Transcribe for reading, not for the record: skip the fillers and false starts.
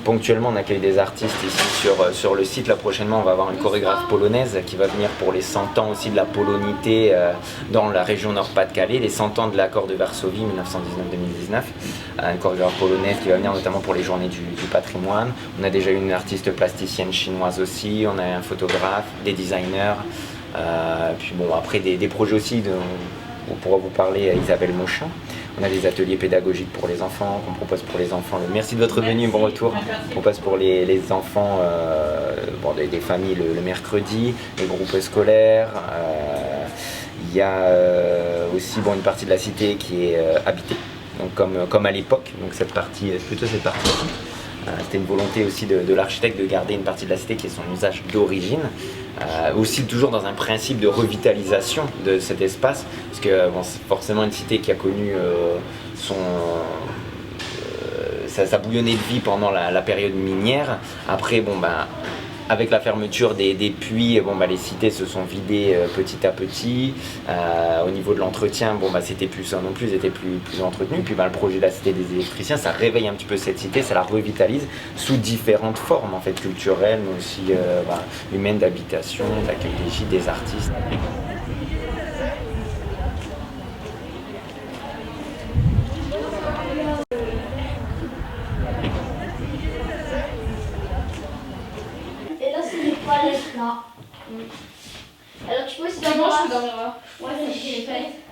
Ponctuellement, on accueille des artistes ici sur le site. Là, prochainement, on va avoir une chorégraphe polonaise qui va venir pour les 100 ans aussi de la polonité dans la région Nord-Pas-de-Calais, les 100 ans de l'accord de Varsovie 1919-2019. Une chorégraphe polonaise qui va venir notamment pour les journées du patrimoine. On a déjà une artiste plasticienne chinoise aussi, on a un photographe, des designers. Puis bon, après des projets aussi, on pourra vous parler Isabelle Mauchin. On a des ateliers pédagogiques pour les enfants qu'on propose pour les enfants. Merci de votre venue, bon retour. On propose pour les enfants des familles le mercredi, les groupes scolaires. Il y a aussi une partie de la cité qui est habitée, donc comme à l'époque. Donc plutôt cette partie-ci. C'était une volonté aussi de l'architecte de garder une partie de la cité qui est son usage d'origine. Aussi toujours dans un principe de revitalisation de cet espace, parce que c'est forcément une cité qui a connu sa bouillonnée de vie pendant la période minière. Après, avec la fermeture des puits, les cités se sont vidées petit à petit. Au niveau de l'entretien, c'était plus ça non plus, c'était plus entretenu. Puis le projet de la cité des électriciens, ça réveille un petit peu cette cité, ça la revitalise sous différentes formes en fait, culturelles, mais aussi humaines, d'habitation, d'accueil des gîtes, des artistes. Toilette là. Alors tu peux aussi Moi je peux dormir là. Ouais, c'est